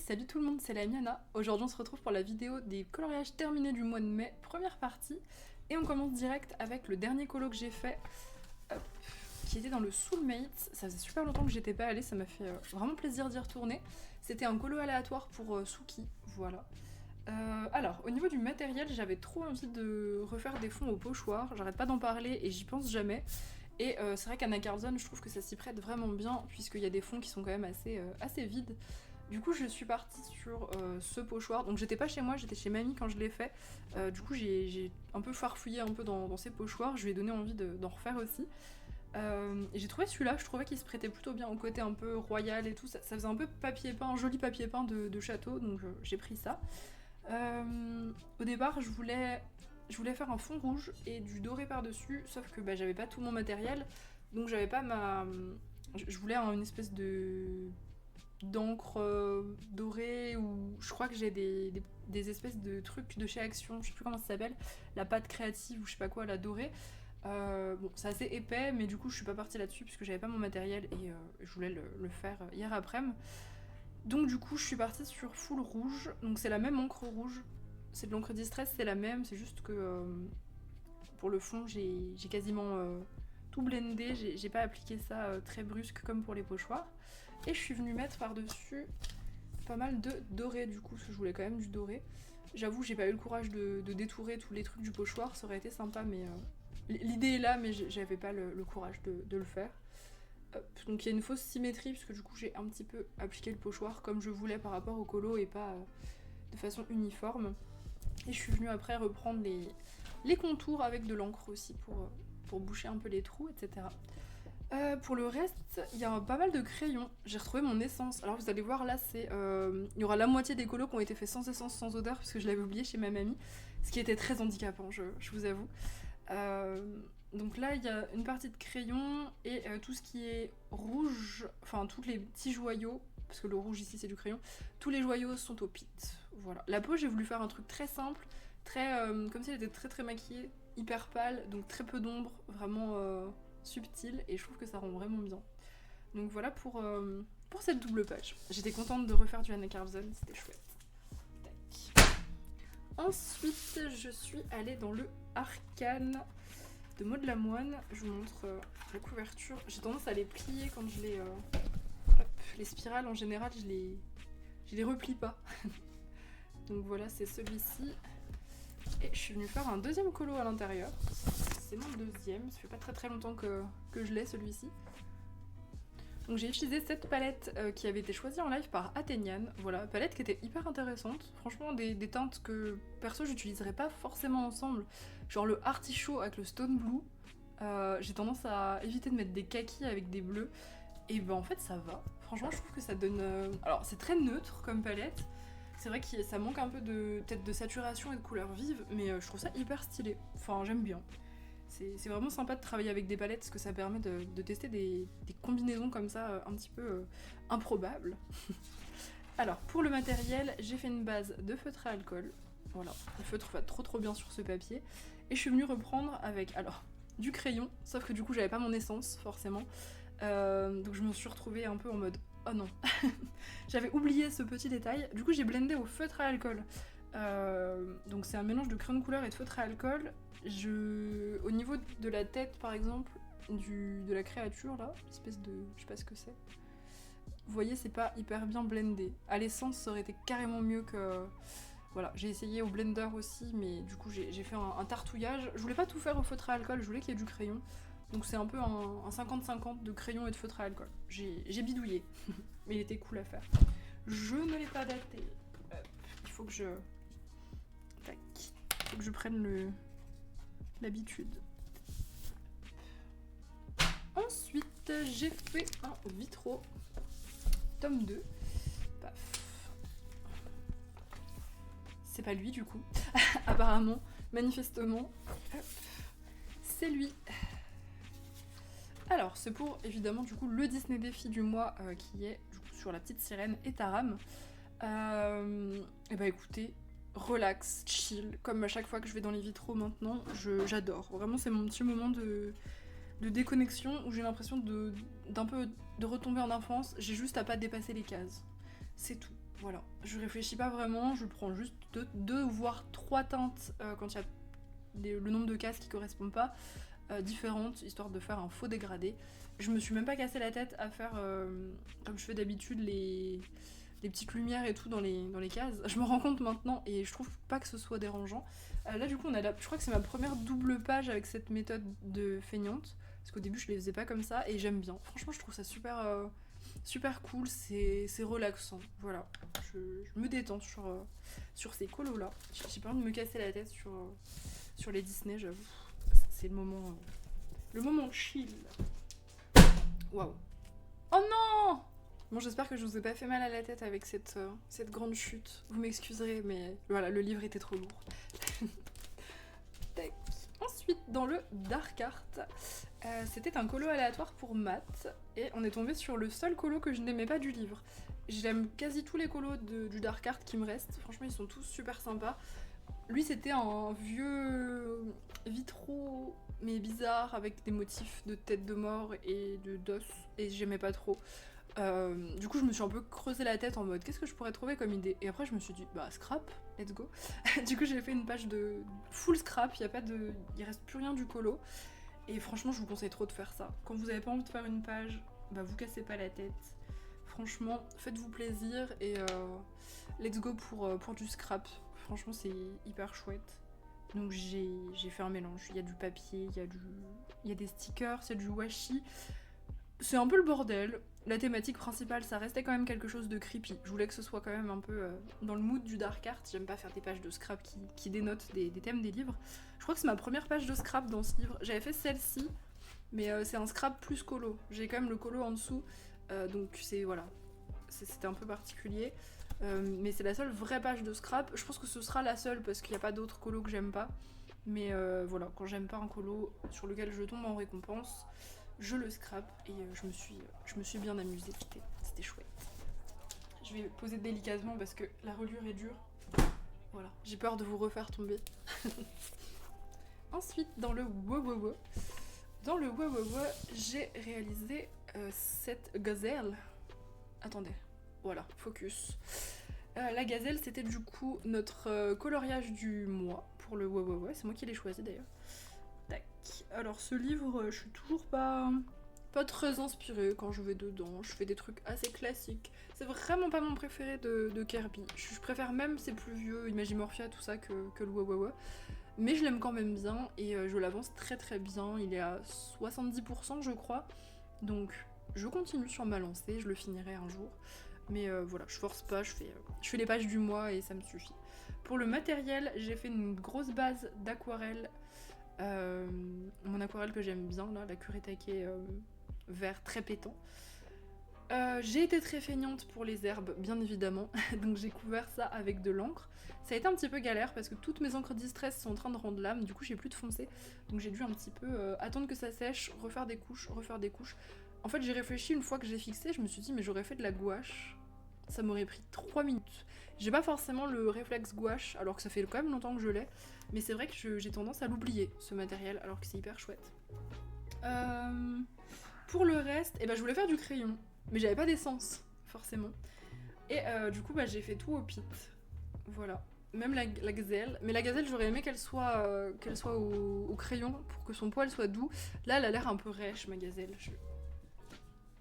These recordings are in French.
salut tout le monde, c'est la Miana. Aujourd'hui on se retrouve pour la vidéo des coloriages terminés du mois de mai, première partie. Et on commence direct avec le dernier colo que j'ai fait, hop, qui était dans le Soulmate. Ça faisait super longtemps que j'étais pas allée, ça m'a fait vraiment plaisir d'y retourner. C'était un colo aléatoire pour Suki, voilà. Alors, au niveau du matériel, j'avais trop envie de refaire des fonds au pochoir, j'arrête pas d'en parler et j'y pense jamais. Et c'est vrai qu'Anna Carlson, je trouve que ça s'y prête vraiment bien, puisqu'il y a des fonds qui sont quand même assez vides. Du coup, je suis partie sur ce pochoir. Donc, j'étais pas chez moi, j'étais chez mamie quand je l'ai fait. Du coup, j'ai un peu farfouillé un peu dans ces pochoirs. Je lui ai donné envie d'en refaire aussi. Et j'ai trouvé celui-là, je trouvais qu'il se prêtait plutôt bien au côté un peu royal et tout. Ça faisait un peu papier peint, un joli papier peint de château, donc j'ai pris ça. Au départ, je voulais faire un fond rouge et du doré par-dessus, sauf que j'avais pas tout mon matériel, donc j'avais pas ma... Je voulais une espèce d'encre dorée, ou je crois que j'ai des espèces de trucs de chez Action, je sais plus comment ça s'appelle, la pâte créative ou je sais pas quoi, la dorée. Bon, c'est assez épais, mais du coup je suis pas partie là-dessus puisque j'avais pas mon matériel et je voulais le faire hier après-midi. Donc du coup je suis partie sur full rouge, donc c'est la même encre rouge, c'est de l'encre Distress, c'est la même, c'est juste que pour le fond j'ai quasiment tout blendé, j'ai pas appliqué ça très brusque comme pour les pochoirs. Et je suis venue mettre par-dessus pas mal de doré du coup, parce que je voulais quand même du doré. J'avoue j'ai pas eu le courage de détourer tous les trucs du pochoir, ça aurait été sympa, mais l'idée est là, mais j'avais pas le courage de le faire. Hop, donc il y a une fausse symétrie, puisque du coup j'ai un petit peu appliqué le pochoir comme je voulais par rapport au colo et pas de façon uniforme. Et je suis venue après reprendre les contours avec de l'encre aussi pour boucher un peu les trous, etc. Pour le reste, il y a pas mal de crayons. J'ai retrouvé mon essence. Alors vous allez voir là, il y aura la moitié des colos qui ont été faits sans essence, sans odeur, parce que je l'avais oublié chez ma mamie, ce qui était très handicapant, je vous avoue. Donc là, il y a une partie de crayon et tout ce qui est rouge, enfin tous les petits joyaux, parce que le rouge ici c'est du crayon, tous les joyaux sont au pit. Voilà. La peau, j'ai voulu faire un truc très simple, comme si elle était très très maquillée, hyper pâle, donc très peu d'ombre, vraiment subtil, et je trouve que ça rend vraiment bien. Donc voilà pour cette double page. J'étais contente de refaire du Anna Carlson, c'était chouette. Tac. Ensuite, je suis allée dans le Arcane de Maud Lamoine. Je vous montre la couverture. J'ai tendance à les plier quand je les... les spirales en général, je les replie pas. Donc voilà, c'est celui-ci. Et je suis venue faire un deuxième colo à l'intérieur. C'est mon deuxième, ça fait pas très très longtemps que je l'ai celui-ci. Donc j'ai utilisé cette palette qui avait été choisie en live par Athenian. Voilà, palette qui était hyper intéressante. Franchement, des teintes que perso j'utiliserais pas forcément ensemble. Genre le artichaut avec le stone blue. J'ai tendance à éviter de mettre des kakis avec des bleus. Et en fait ça va. Franchement je trouve que ça donne... Alors c'est très neutre comme palette. C'est vrai que ça manque un peu peut-être de saturation et de couleurs vives, mais je trouve ça hyper stylé. Enfin j'aime bien. C'est vraiment sympa de travailler avec des palettes parce que ça permet de tester des combinaisons comme ça un petit peu improbables. Alors pour le matériel, j'ai fait une base de feutre à alcool. Voilà, le feutre va trop bien sur ce papier. Et je suis venue reprendre avec du crayon, sauf que du coup j'avais pas mon essence forcément. Donc je me suis retrouvée un peu en mode oh non. J'avais oublié ce petit détail. Du coup j'ai blendé au feutre à alcool. Donc c'est un mélange de crayon de couleur et de feutre à alcool. Au niveau de la tête par exemple, de la créature là, espèce de... je sais pas ce que c'est. Vous voyez, c'est pas hyper bien blendé. À l'essence ça aurait été carrément mieux que... Voilà, j'ai essayé au blender aussi, mais du coup j'ai fait un tartouillage. Je voulais pas tout faire au feutre à alcool, je voulais qu'il y ait du crayon. Donc c'est un peu un 50-50 de crayon et de feutre à alcool. J'ai bidouillé, mais il était cool à faire. Je ne l'ai pas daté. Il faut que je... Tac. Il faut que je prenne l'habitude. Ensuite, j'ai fait un vitro. Tome 2. Paf. C'est pas lui du coup. Apparemment, manifestement. C'est lui. Alors, c'est pour évidemment du coup le Disney défi du mois qui est du coup sur la petite sirène et Taram. Et écoutez, relax, chill, comme à chaque fois que je vais dans les vitraux maintenant, j'adore. Vraiment, c'est mon petit moment de déconnexion où j'ai l'impression d'un peu de retomber en enfance. J'ai juste à pas dépasser les cases. C'est tout. Voilà, je réfléchis pas vraiment, je prends juste deux voire trois teintes quand il y a le nombre de cases qui correspondent pas, différentes, histoire de faire un faux dégradé. Je me suis même pas cassé la tête à faire, comme je fais d'habitude, les petites lumières et tout dans les cases. Je me rends compte maintenant et je trouve pas que ce soit dérangeant. Là du coup je crois que c'est ma première double page avec cette méthode de feignante. Parce qu'au début je les faisais pas comme ça et j'aime bien. Franchement je trouve ça super cool, c'est relaxant. Voilà, je me détends sur ces colos là. J'ai pas envie de me casser la tête sur les Disney, j'avoue. C'est le moment chill. Waouh. Oh non! Bon, j'espère que je vous ai pas fait mal à la tête avec cette grande chute. Vous m'excuserez, mais voilà, le livre était trop lourd. Tac. Ensuite, dans le Dark Art, c'était un colo aléatoire pour maths, et on est tombé sur le seul colo que je n'aimais pas du livre. J'aime quasi tous les colos du Dark Art qui me restent, franchement ils sont tous super sympas. Lui c'était un vieux vitraux mais bizarre avec des motifs de tête de mort et d'os, et j'aimais pas trop. Du coup je me suis un peu creusé la tête en mode qu'est-ce que je pourrais trouver comme idée, et après je me suis dit bah scrap, let's go. Du coup j'ai fait une page de full scrap, il reste plus rien du colo, et franchement je vous conseille trop de faire ça. Quand vous avez pas envie de faire une page, bah vous cassez pas la tête, franchement faites-vous plaisir et let's go pour du scrap. Franchement c'est hyper chouette. Donc j'ai fait un mélange, il y a du papier, il y a des stickers, il y a du washi. C'est un peu le bordel. La thématique principale, ça restait quand même quelque chose de creepy. Je voulais que ce soit quand même un peu dans le mood du dark art. J'aime pas faire des pages de scrap qui dénotent des thèmes des livres. Je crois que c'est ma première page de scrap dans ce livre. J'avais fait celle-ci, mais c'est un scrap plus colo. J'ai quand même le colo en dessous, donc voilà. C'était un peu particulier. Mais c'est la seule vraie page de scrap. Je pense que ce sera la seule parce qu'il n'y a pas d'autres colos que j'aime pas. Mais voilà, quand j'aime pas un colo sur lequel je tombe en récompense, je le scrap, et je me suis bien amusée, c'était chouette. Je vais poser délicatement parce que la reliure est dure. Voilà, j'ai peur de vous refaire tomber. Ensuite, dans le wow, j'ai réalisé cette gazelle. Attendez, voilà, focus. La gazelle, c'était du coup notre coloriage du mois pour le wow, c'est moi qui l'ai choisi d'ailleurs. Tac. Alors ce livre, je suis toujours pas très inspirée quand je vais dedans. Je fais des trucs assez classiques. C'est vraiment pas mon préféré de Kirby. Je préfère même ses plus vieux, Imagimorphia, tout ça, que le wow. Mais je l'aime quand même bien et je l'avance très bien. Il est à 70% je crois. Donc je continue sur ma lancée, je le finirai un jour. Mais voilà, je force pas, je fais les pages du mois et ça me suffit. Pour le matériel, j'ai fait une grosse base d'aquarelle. Mon aquarelle que j'aime bien, là, la Kuretake vert très pétant. J'ai été très feignante pour les herbes, bien évidemment, donc j'ai couvert ça avec de l'encre. Ça a été un petit peu galère parce que toutes mes encres distress sont en train de rendre l'âme, du coup j'ai plus de foncé, donc j'ai dû un petit peu attendre que ça sèche, refaire des couches. En fait j'ai réfléchi une fois que j'ai fixé, je me suis dit mais j'aurais fait de la gouache, ça m'aurait pris 3 minutes. J'ai pas forcément le réflexe gouache, alors que ça fait quand même longtemps que je l'ai, mais c'est vrai que j'ai tendance à l'oublier, ce matériel, alors que c'est hyper chouette. Pour le reste, je voulais faire du crayon, mais j'avais pas d'essence, forcément. Et du coup, j'ai fait tout au pit. Voilà. Même la gazelle. Mais la gazelle, j'aurais aimé qu'elle soit au crayon pour que son poil soit doux. Là, elle a l'air un peu rêche, ma gazelle.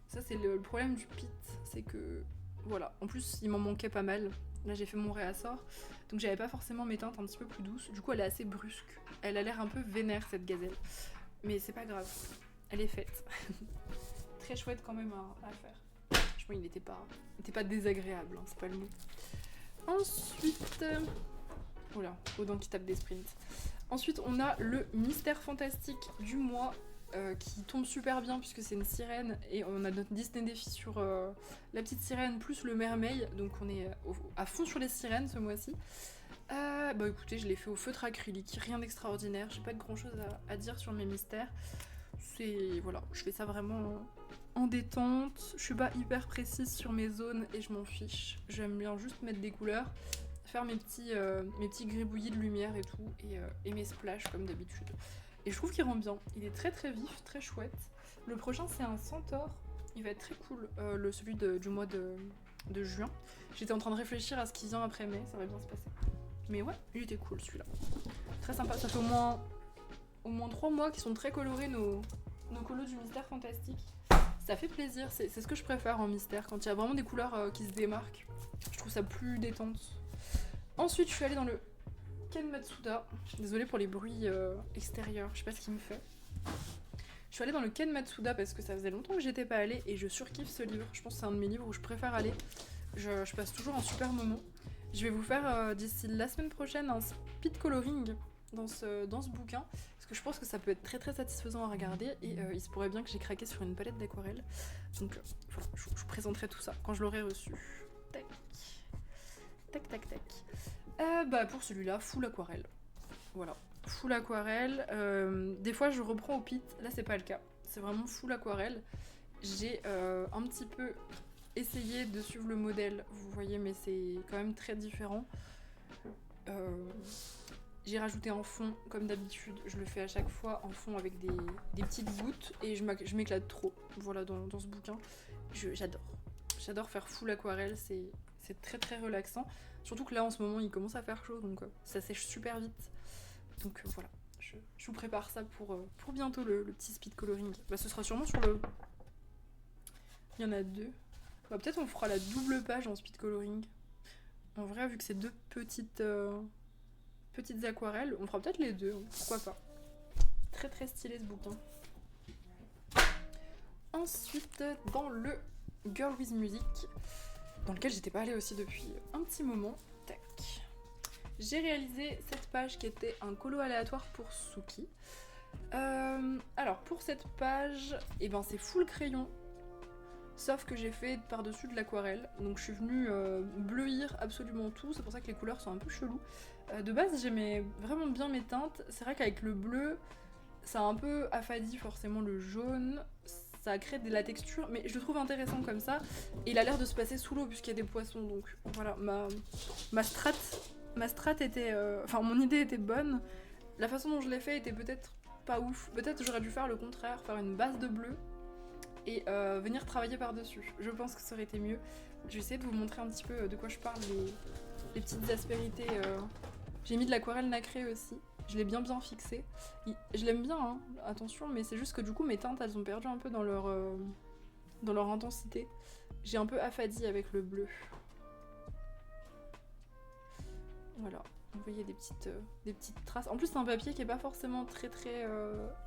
Ça, c'est le problème du pit. C'est que... Voilà. En plus, il m'en manquait pas mal. Là, j'ai fait mon réassort. Donc, j'avais pas forcément mes teintes un petit peu plus douces. Du coup, elle est assez brusque. Elle a l'air un peu vénère, cette gazelle. Mais c'est pas grave. Elle est faite. Très chouette quand même à faire. Franchement, il n'était pas désagréable, hein, c'est pas le mot. Ensuite... Oula, Odin qui tape des sprints. Ensuite, on a le mystère fantastique du mois qui tombe super bien puisque c'est une sirène et on a notre Disney défi sur la petite sirène plus le mermaid. Donc on est à fond sur les sirènes ce mois-ci. Écoutez, je l'ai fait au feutre acrylique, rien d'extraordinaire. J'ai pas de grand chose à dire sur mes mystères. Voilà, je fais ça vraiment en détente, je suis pas hyper précise sur mes zones et je m'en fiche. J'aime bien juste mettre des couleurs, faire mes petits gribouillis de lumière et tout, et mes splashes comme d'habitude. Et je trouve qu'il rend bien, il est très vif, très chouette. Le prochain c'est un centaure, il va être très cool, celui du mois de juin. J'étais en train de réfléchir à ce qui vient après mai, ça va bien se passer. Mais ouais, il était cool celui-là. Très sympa, ça fait au moins 3 mois qui sont très colorés nos colos du Mystère Fantastique. Ça fait plaisir, c'est ce que je préfère en mystère, quand il y a vraiment des couleurs qui se démarquent. Je trouve ça plus détente. Ensuite, je suis allée dans le Ken Matsuda. Désolée pour les bruits extérieurs, je sais pas ce qu'il me fait. Je suis allée dans le Ken Matsuda parce que ça faisait longtemps que j'étais pas allée et je surkiffe ce livre. Je pense que c'est un de mes livres où je préfère aller. Je passe toujours un super moment. Je vais vous faire d'ici la semaine prochaine un speed coloring dans ce bouquin. Parce que je pense que ça peut être très très satisfaisant à regarder et il se pourrait bien que j'ai craqué sur une palette d'aquarelle. Donc voilà, je vous présenterai tout ça quand je l'aurai reçu. Tac. Tac tac tac. Bah pour celui-là, full aquarelle. Voilà, full aquarelle. Des fois je reprends au pit, là c'est pas le cas. C'est vraiment full aquarelle. J'ai un petit peu essayé de suivre le modèle, vous voyez, mais c'est quand même très différent. J'ai rajouté en fond, comme d'habitude, je le fais à chaque fois en fond avec des petites gouttes et je m'éclate trop, voilà, dans ce bouquin. J'adore. J'adore faire full aquarelle, c'est très très relaxant. Surtout que là en ce moment il commence à faire chaud, donc ça sèche super vite. Donc voilà, je vous prépare ça pour bientôt le petit speed coloring. Bah, ce sera sûrement sur le... Il y en a 2. Bah, peut-être on fera la double page en speed coloring. En vrai, vu que c'est 2 petites aquarelles, on fera peut-être les 2, pourquoi pas. Très très stylé ce bouquin. Ensuite, dans le Girl with Music, dans lequel j'étais pas allée aussi depuis un petit moment. Tac. J'ai réalisé cette page qui était un colo aléatoire pour Suki. Alors pour cette page, eh ben c'est full crayon. Sauf que j'ai fait par-dessus de l'aquarelle. Donc je suis venue bleuir absolument tout. C'est pour ça que les couleurs sont un peu cheloues. De base j'aimais vraiment bien mes teintes. C'est vrai qu'avec le bleu, ça a un peu affadi forcément le jaune. Ça a créé de la texture, mais je le trouve intéressant comme ça. Et il a l'air de se passer sous l'eau puisqu'il y a des poissons. Donc voilà, ma strat était... Enfin mon idée était bonne. La façon dont je l'ai fait était peut-être pas ouf. Peut-être j'aurais dû faire le contraire, faire une base de bleu et venir travailler par-dessus. Je pense que ça aurait été mieux. Je vais essayer de vous montrer un petit peu de quoi je parle, les petites aspérités. J'ai mis de l'aquarelle nacrée aussi. Je l'ai bien fixé. Je l'aime bien, hein, attention, mais c'est juste que du coup mes teintes elles ont perdu un peu dans leur intensité. J'ai un peu affadi avec le bleu. Voilà, vous voyez des petites traces. En plus c'est un papier qui est pas forcément très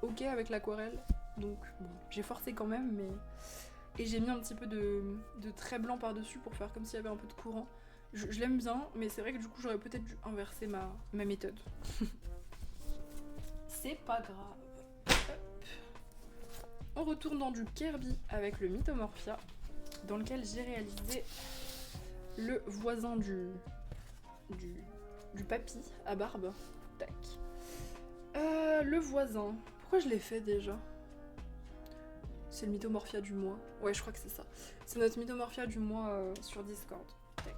ok avec l'aquarelle. Donc bon, j'ai forcé quand même, mais... Et j'ai mis un petit peu de trait blanc par-dessus pour faire comme s'il y avait un peu de courant. Je l'aime bien, mais c'est vrai que du coup j'aurais peut-être dû inverser ma méthode. C'est pas grave. Hop. On retourne dans du Kirby avec le Mythomorphia, dans lequel j'ai réalisé le voisin du papy à barbe. Tac. Le voisin. Pourquoi je l'ai fait déjà ? C'est le Mythomorphia du mois. Ouais, je crois que c'est ça. C'est notre Mythomorphia du mois sur Discord. Tac.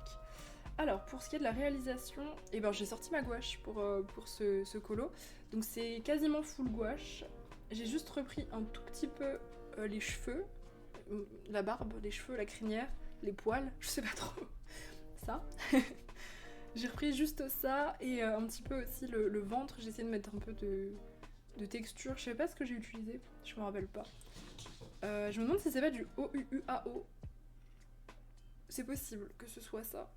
Alors, pour ce qui est de la réalisation, eh ben, j'ai sorti ma gouache pour ce colo. Donc c'est quasiment full gouache. J'ai juste repris un tout petit peu les cheveux, la barbe, les cheveux, la crinière, les poils, je sais pas trop. Ça. J'ai repris juste ça et un petit peu aussi le ventre. J'ai essayé de mettre un peu de texture. Je sais pas ce que j'ai utilisé, je me rappelle pas. Je me demande si c'est pas du OUUAO. C'est possible que ce soit ça.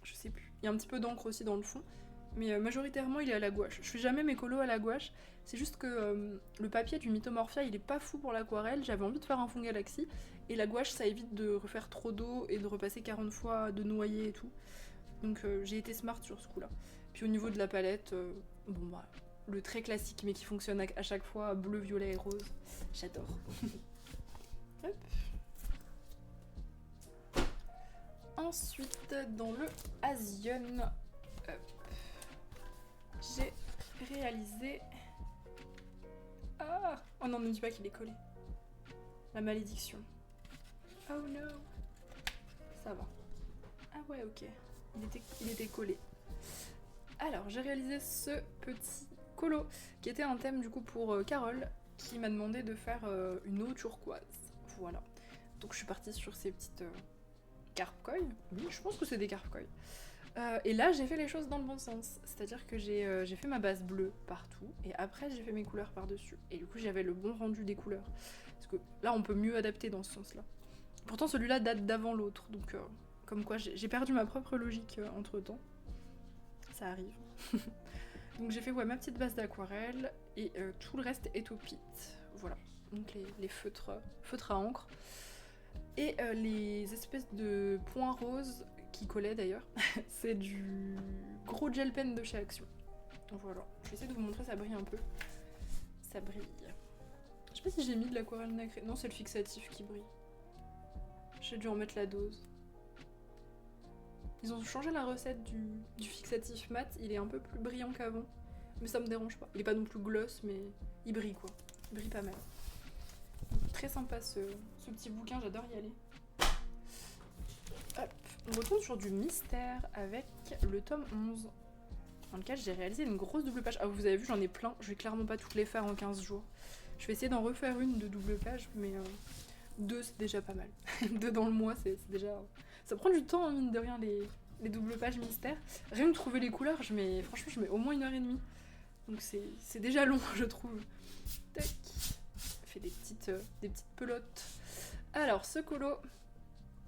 Je sais plus. Il y a un petit peu d'encre aussi dans le fond. Mais majoritairement il est à la gouache. Je fais jamais mes colos à la gouache. C'est juste que le papier du Mythomorphia il est pas fou pour l'aquarelle. J'avais envie de faire un fond galaxy. Et la gouache ça évite de refaire trop d'eau et de repasser 40 fois, de noyer et tout. Donc j'ai été smart sur ce coup là. Puis au niveau de la palette, bon bah le très classique mais qui fonctionne à chaque fois, bleu, violet et rose. J'adore. Hop. Ensuite dans le Asian, j'ai réalisé... Ah oh non, ne me dis pas qu'il est collé. La malédiction. Oh no. Ça va. Ah ouais, ok. Il était collé. Alors, j'ai réalisé ce petit colo, qui était un thème du coup pour Carole, qui m'a demandé de faire une eau turquoise. Voilà. Donc je suis partie sur ces petites Carpcoy. Oui, je pense que c'est des Carpcoy. Et là, j'ai fait les choses dans le bon sens. C'est-à-dire que j'ai fait ma base bleue partout, et après, j'ai fait mes couleurs par-dessus. Et du coup, j'avais le bon rendu des couleurs. Parce que là, on peut mieux adapter dans ce sens-là. Pourtant, celui-là date d'avant l'autre, donc comme quoi, j'ai perdu ma propre logique entre-temps. Ça arrive. Donc j'ai fait ma petite base d'aquarelle, et tout le reste est au pit. Voilà. Donc les feutres à encre. Et les espèces de points roses qui collaient d'ailleurs, c'est du gros gel pen de chez Action. Voilà, je vais essayer de vous montrer, ça brille un peu. Ça brille. Je sais pas si j'ai mis de l'aquarelle nacrée. Non, c'est le fixatif qui brille. J'ai dû en mettre la dose. Ils ont changé la recette du fixatif mat, il est un peu plus brillant qu'avant. Mais ça me dérange pas. Il est pas non plus gloss, mais il brille quoi. Il brille pas mal. Très sympa ce petit bouquin, j'adore y aller. Hop. On retourne sur du mystère avec le tome 11, dans lequel j'ai réalisé une grosse double page. Ah, vous avez vu, j'en ai plein, je vais clairement pas toutes les faire en 15 jours. Je vais essayer d'en refaire une de double page, mais 2 c'est déjà pas mal. 2 dans le mois, c'est déjà... Ça prend du temps, hein, mine de rien, les double pages mystères. Rien que trouver les couleurs, franchement, je mets au moins 1h30. Donc c'est déjà long, je trouve. Tac. Fait des petites pelotes. Alors, ce colo,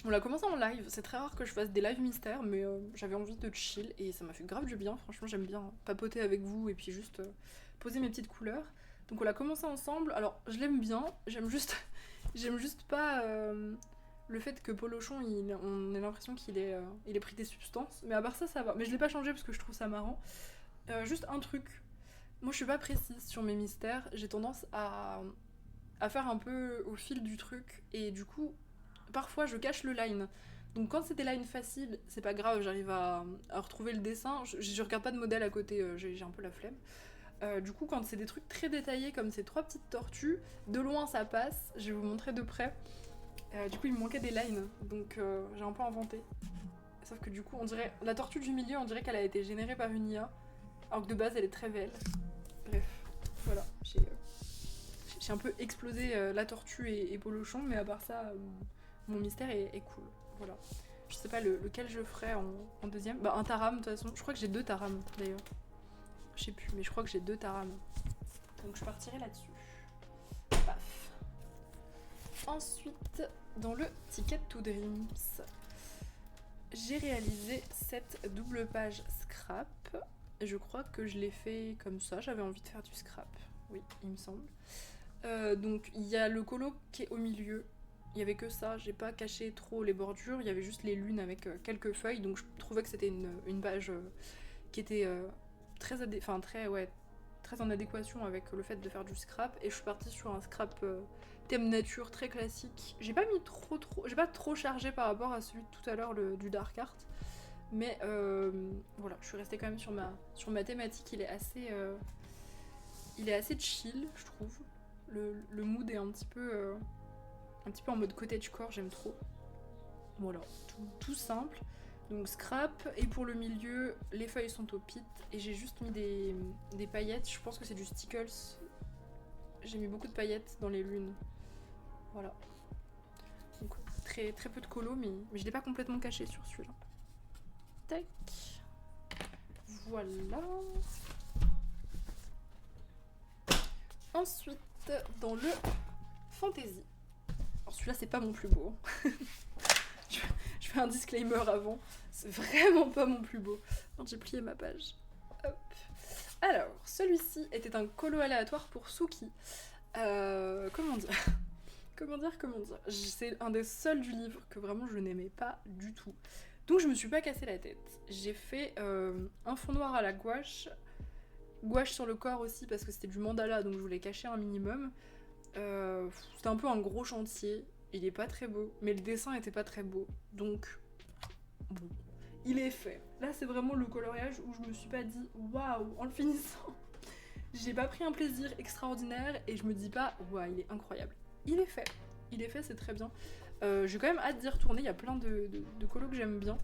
on l'a commencé en live. C'est très rare que je fasse des lives mystères, mais j'avais envie de chill et ça m'a fait grave du bien. Franchement, j'aime bien papoter avec vous et puis juste poser mes petites couleurs. Donc on l'a commencé ensemble. Alors, je l'aime bien. J'aime juste pas le fait que Polochon, on ait l'impression qu'il est pris des substances. Mais à part ça, ça va. Mais je l'ai pas changé parce que je trouve ça marrant. Juste un truc. Moi, je suis pas précise sur mes mystères. J'ai tendance à faire un peu au fil du truc, et du coup parfois je cache le line, donc quand c'est des lines faciles c'est pas grave, j'arrive à retrouver le dessin, je regarde pas de modèle à côté, j'ai un peu la flemme. Du coup quand c'est des trucs très détaillés comme ces 3 petites tortues, de loin ça passe, je vais vous montrer de près. Du coup il me manquait des lines, donc j'ai un peu inventé, sauf que du coup on dirait, la tortue du milieu on dirait qu'elle a été générée par une IA, alors que de base elle est très belle. Bref, voilà, j'ai un peu explosé la tortue et Polochon, mais à part ça, mon mystère est cool. Voilà. Je sais pas lequel je ferai en deuxième. Bah, un Taram, de toute façon. Je crois que j'ai 2 Taram, d'ailleurs. Je sais plus, mais je crois que j'ai 2 Taram. Donc je partirai là-dessus. Paf. Ensuite, dans le Ticket to Dreams, j'ai réalisé cette double page scrap. Je crois que je l'ai fait comme ça. J'avais envie de faire du scrap. Oui, il me semble. Donc il y a le colo qui est au milieu, il y avait que ça, j'ai pas caché trop les bordures, il y avait juste les lunes avec quelques feuilles, donc je trouvais que c'était une page qui était très en adéquation avec le fait de faire du scrap, et je suis partie sur un scrap thème nature très classique. J'ai pas mis j'ai pas trop chargé par rapport à celui de tout à l'heure, du Dark Art, mais voilà, je suis restée quand même sur ma thématique. Il est assez chill, je trouve. Le mood est un petit peu en mode cottagecore, j'aime trop. Voilà, tout simple. Donc scrap, et pour le milieu, les feuilles sont au pit, et j'ai juste mis des paillettes, je pense que c'est du Stickles. J'ai mis beaucoup de paillettes dans les lunes. Voilà. Donc très, très peu de colo, mais je l'ai pas complètement caché sur celui-là. Tac. Voilà. Ensuite, dans le fantasy. Alors celui-là, c'est pas mon plus beau. Je fais un disclaimer avant. C'est vraiment pas mon plus beau. Quand j'ai plié ma page. Hop. Alors, celui-ci était un colo aléatoire pour Suki. Comment dire ? Comment dire C'est un des seuls du livre que vraiment je n'aimais pas du tout. Donc je me suis pas cassé la tête. J'ai fait un fond noir à la gouache sur le corps aussi parce que c'était du mandala, donc je voulais cacher un minimum. C'était un peu un gros chantier, il est pas très beau, mais le dessin était pas très beau, donc bon, il est fait. Là c'est vraiment le coloriage où je me suis pas dit waouh en le finissant. J'ai pas pris un plaisir extraordinaire et je me dis pas waouh il est incroyable. Il est fait, c'est très bien. J'ai quand même hâte d'y retourner, il y a plein de colos que j'aime bien,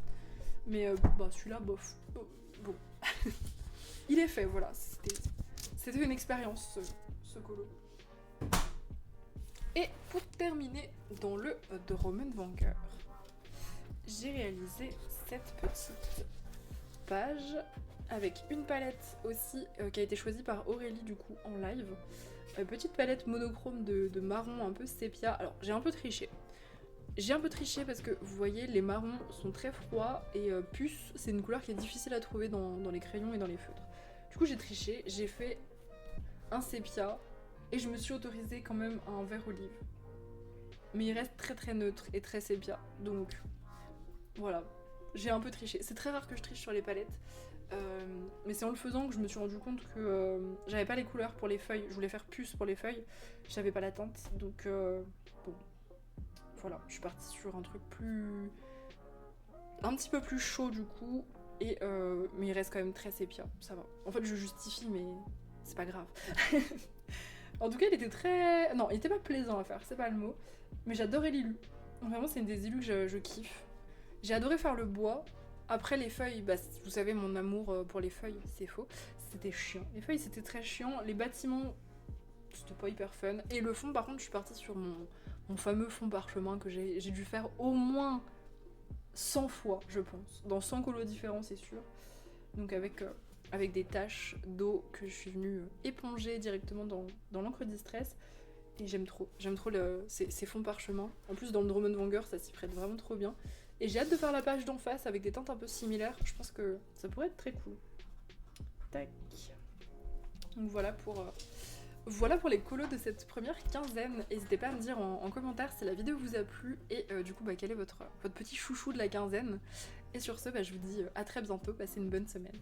mais celui-là bof. Bon. Il est fait, voilà, c'était une expérience ce colo. Et pour terminer, dans le The Roman Vanguard, j'ai réalisé cette petite page avec une palette aussi qui a été choisie par Aurélie du coup en live. Petite palette monochrome de marron un peu sépia. Alors j'ai un peu triché. J'ai un peu triché parce que vous voyez les marrons sont très froids et puce c'est une couleur qui est difficile à trouver dans les crayons et dans les feutres. Du coup j'ai triché, j'ai fait un sépia et je me suis autorisée quand même à un vert olive. Mais il reste très très neutre et très sépia donc voilà, j'ai un peu triché. C'est très rare que je triche sur les palettes. Mais c'est en le faisant que je me suis rendu compte que j'avais pas les couleurs pour les feuilles. Je voulais faire puce pour les feuilles, j'avais pas la teinte, donc bon, voilà, je suis partie sur un truc un petit peu plus chaud du coup, et mais il reste quand même très sépia, ça va. En fait, je justifie, mais c'est pas grave. En tout cas, il était très... Non, il était pas plaisant à faire, c'est pas le mot, mais j'adorais l'illu. Vraiment, c'est une des illus que je kiffe. J'ai adoré faire le bois. Après les feuilles, bah, vous savez mon amour pour les feuilles, c'est faux. C'était chiant. Les feuilles c'était très chiant. Les bâtiments, c'était pas hyper fun. Et le fond par contre, je suis partie sur mon fameux fond parchemin que j'ai dû faire au moins 100 fois, je pense. Dans 100 colos différents, c'est sûr. Donc avec des taches d'eau que je suis venue éponger directement dans l'encre Distress. Et j'aime trop ces fonds parchemin. En plus dans le Drummond Wenger, ça s'y prête vraiment trop bien. Et j'ai hâte de faire la page d'en face avec des teintes un peu similaires. Je pense que ça pourrait être très cool. Tac. Donc voilà pour les colos de cette première quinzaine. N'hésitez pas à me dire en commentaire si la vidéo vous a plu et du coup quel est votre petit chouchou de la quinzaine. Et sur ce, je vous dis à très bientôt. Passez une bonne semaine.